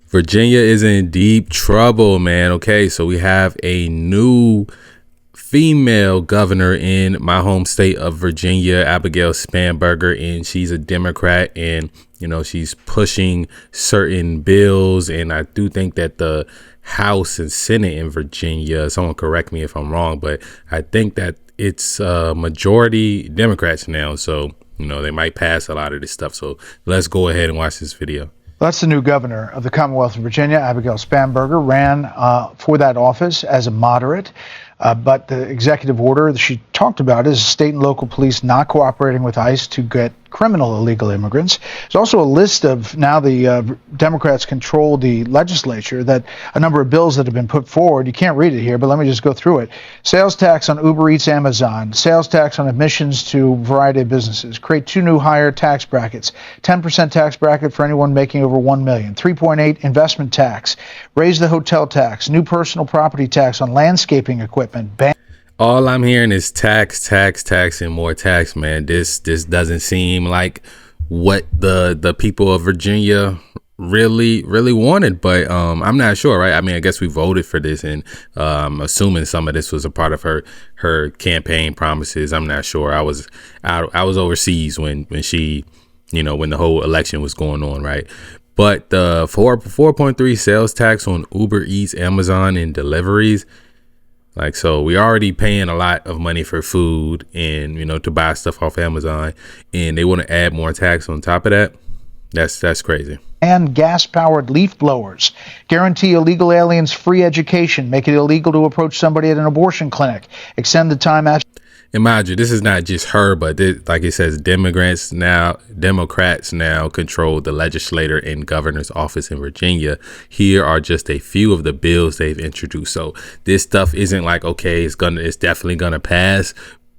Virginia is in deep trouble, man. Okay, so we have a new female governor in my home state of Virginia, Abigail Spanberger, and she's a Democrat, and she's pushing certain bills, and I do think that the House and Senate in Virginia, someone correct me if I'm wrong, but I think that it's majority Democrats now, so they might pass a lot of this stuff. So let's go ahead and watch this video. That's the new governor of the Commonwealth of Virginia. Abigail Spanberger ran for that office as a moderate. But the executive order that she talked about is state and local police not cooperating with ICE to get criminal illegal immigrants. There's also a list of, now the Democrats control the legislature, that a number of bills that have been put forward. You can't read it here, but let me just go through it. Sales tax on Uber Eats, Amazon. Sales tax on admissions to a variety of businesses. Create 2 new higher tax brackets. 10% tax bracket for anyone making over $1 million. 3.8 investment tax. Raise the hotel tax. New personal property tax on landscaping equipment. All I'm hearing is tax, and more tax, man. This doesn't seem like what the people of Virginia really wanted, but I'm not sure, right? I mean, I guess we voted for this, and assuming some of this was a part of her campaign promises. I'm not sure. I was overseas when she, when the whole election was going on, right? But the 4.3 sales tax on Uber Eats, Amazon, and deliveries. So we already paying a lot of money for food and, to buy stuff off Amazon, and they want to add more tax on top of that. That's crazy. And gas-powered leaf blowers. Guarantee illegal aliens free education. Make it illegal to approach somebody at an abortion clinic. Extend the time after. And mind you, this is not just her, but this, like it says, Democrats now control the legislature and governor's office in Virginia. Here are just a few of the bills they've introduced. So this stuff isn't like, okay, it's definitely gonna pass,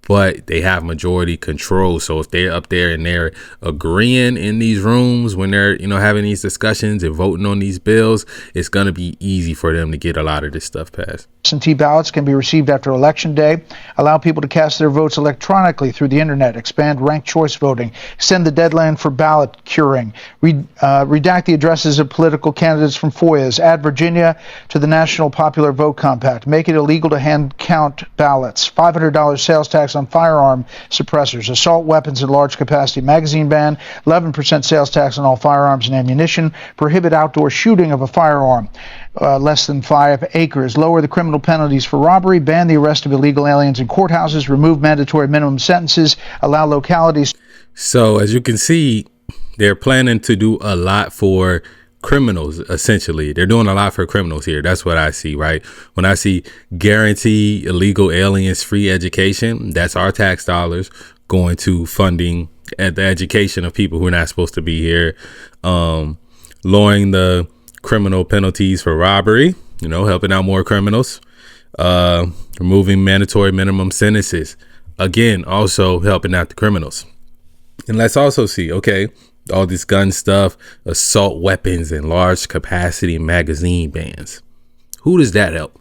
but they have majority control. So if they're up there and they're agreeing in these rooms when they're, having these discussions and voting on these bills, it's going to be easy for them to get a lot of this stuff passed. Absentee ballots can be received after Election Day. Allow people to cast their votes electronically through the internet. Expand ranked choice voting. Extend the deadline for ballot curing. Redact the addresses of political candidates from FOIAs. Add Virginia to the National Popular Vote Compact. Make it illegal to hand count ballots. $500 sales tax on firearm suppressors. Assault weapons and large capacity magazine ban. 11% sales tax on all firearms and ammunition. Prohibit outdoor shooting of a firearm less than 5 acres. Lower the criminal penalties for robbery. Ban the arrest of illegal aliens in courthouses. Remove mandatory minimum sentences. Allow localities. So as you can see, they're planning to do a lot for criminals. Essentially, they're doing a lot for criminals here. That's what I see, right? When I see guarantee illegal aliens free education, that's our tax dollars going to funding at the education of people who are not supposed to be here. Lowering the criminal penalties for robbery, helping out more criminals. Removing mandatory minimum sentences, again, also helping out the criminals. And let's also see, okay, all this gun stuff, assault weapons and large capacity magazine bans. Who does that help?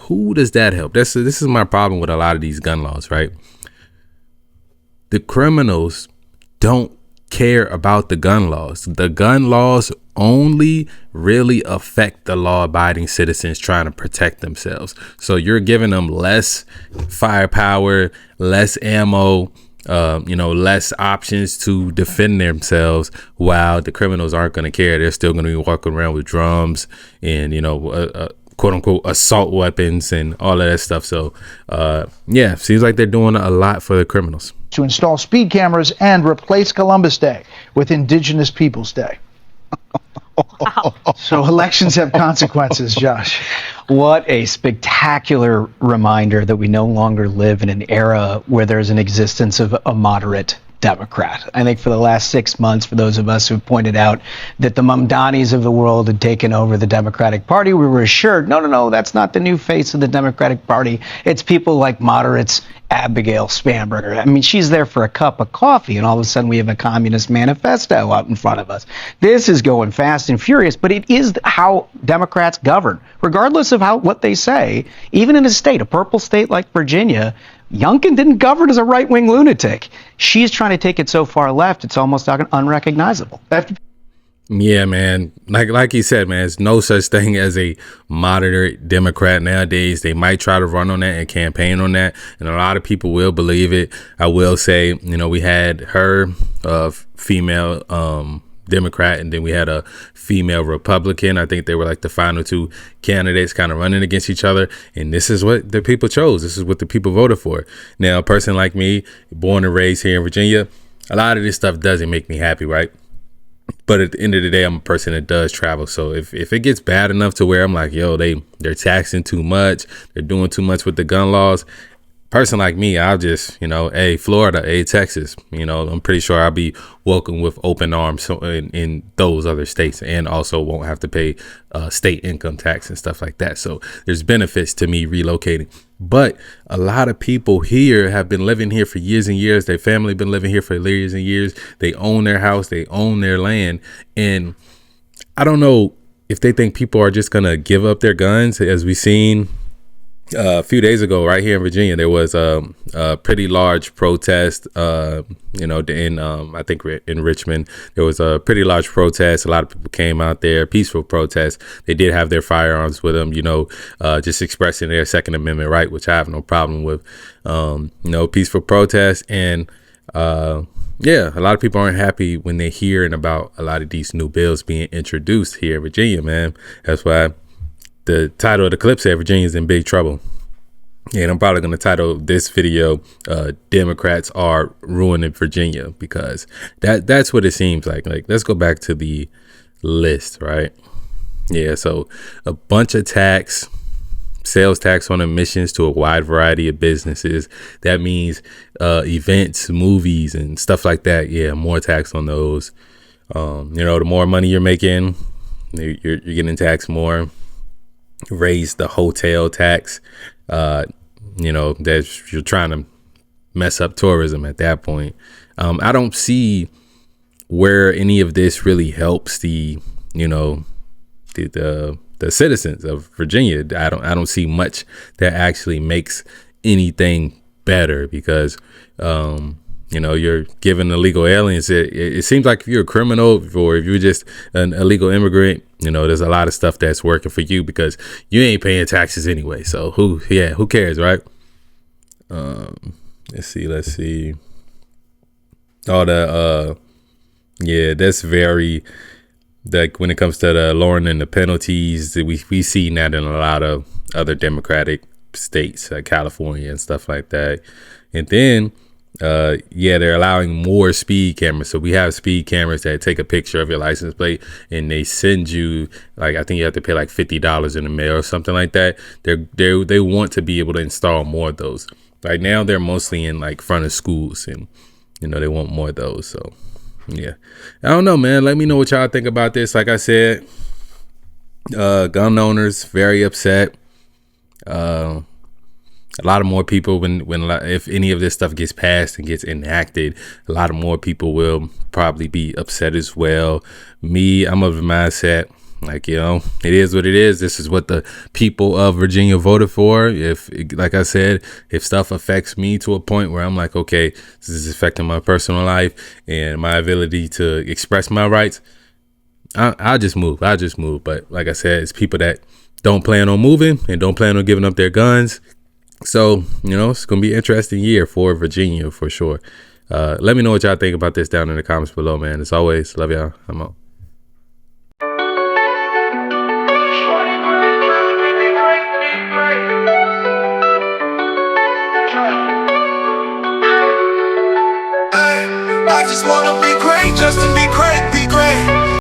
This is my problem with a lot of these gun laws, right? The criminals don't care about the gun laws. The gun laws only really affect the law-abiding citizens trying to protect themselves. So you're giving them less firepower, less ammo, less options to defend themselves, while the criminals aren't going to care. They're still going to be walking around with drums and, quote unquote assault weapons and all of that stuff. So, seems like they're doing a lot for the criminals. To install speed cameras and replace Columbus Day with Indigenous Peoples Day. Wow. So elections have consequences, Josh. What a spectacular reminder that we no longer live in an era where there's an existence of a moderate Democrat. I think for the last 6 months, for those of us who pointed out that the Mamdanis of the world had taken over the Democratic Party, we were assured, no, that's not the new face of the Democratic Party. It's people like moderates, Abigail Spanberger. I mean, she's there for a cup of coffee, and all of a sudden we have a communist manifesto out in front of us. This is going fast and furious, but it is how Democrats govern, regardless of what they say. Even in a purple state like Virginia, Youngkin didn't govern as a right-wing lunatic. She's trying to take it so far left, it's almost unrecognizable. Yeah, man. Like you said, man, there's no such thing as a moderate Democrat nowadays. They might try to run on that and campaign on that, and a lot of people will believe it. I will say, we had her, female Democrat, and then we had a female Republican. I think they were like the final two candidates kind of running against each other, and this is what the people chose. This is what the people voted for. Now, a person like me, born and raised here in Virginia, a lot of this stuff doesn't make me happy, right? But at the end of the day, I'm a person that does travel. So if it gets bad enough to where I'm like, yo, they're taxing too much, they're doing too much with the gun laws, person like me, I'll just, hey, Florida, hey, Texas, I'm pretty sure I'll be welcomed with open arms in those other states, and also won't have to pay state income tax and stuff like that. So there's benefits to me relocating. But a lot of people here have been living here for years and years. Their family been living here for years and years. They own their house. They own their land. And I don't know if they think people are just going to give up their guns. As we've seen a few days ago, right here in Virginia, there was a pretty large protest. I think in Richmond, there was a pretty large protest. A lot of people came out there, peaceful protest. They did have their firearms with them, just expressing their Second Amendment right, which I have no problem with. Peaceful protest, and a lot of people aren't happy when they're hearing about a lot of these new bills being introduced here in Virginia, man. That's why the title of the clip said Virginia's in big trouble. And I'm probably going to title this video, Democrats are ruining Virginia, because that's what it seems like. Like, let's go back to the list, right? Yeah, so a bunch of sales tax on admissions to a wide variety of businesses. That means events, movies, and stuff like that. Yeah, more tax on those. The more money you're making, you're getting taxed more. Raise the hotel tax. That you're trying to mess up tourism at that point. I don't see where any of this really helps the citizens of Virginia. I don't see much that actually makes anything better, because you're giving illegal aliens. It seems like if you're a criminal, or if you're just an illegal immigrant, there's a lot of stuff that's working for you because you ain't paying taxes anyway. So who cares, right? Let's see. That's very, like, when it comes to the lowering the penalties, we see that in a lot of other Democratic states, like California and stuff like that. And then they're allowing more speed cameras. So we have speed cameras that take a picture of your license plate, and they send you, like, I think you have to pay like $50 in the mail or something like that. They want to be able to install more of those. Right now they're mostly in like front of schools, and they want more of those. So yeah, I don't know, man. Let me know what y'all think about this. Like I said, gun owners very upset. A lot of more people, if any of this stuff gets passed and gets enacted, a lot of more people will probably be upset as well. Me, I'm of the mindset, like, it is what it is. This is what the people of Virginia voted for. Like I said, if stuff affects me to a point where I'm like, okay, this is affecting my personal life and my ability to express my rights, I'll just move. But like I said, it's people that don't plan on moving and don't plan on giving up their guns. So, it's going to be an interesting year for Virginia for sure. Let me know what y'all think about this down in the comments below, man. As always, love y'all. I'm out. I just wanna be great, just to be great.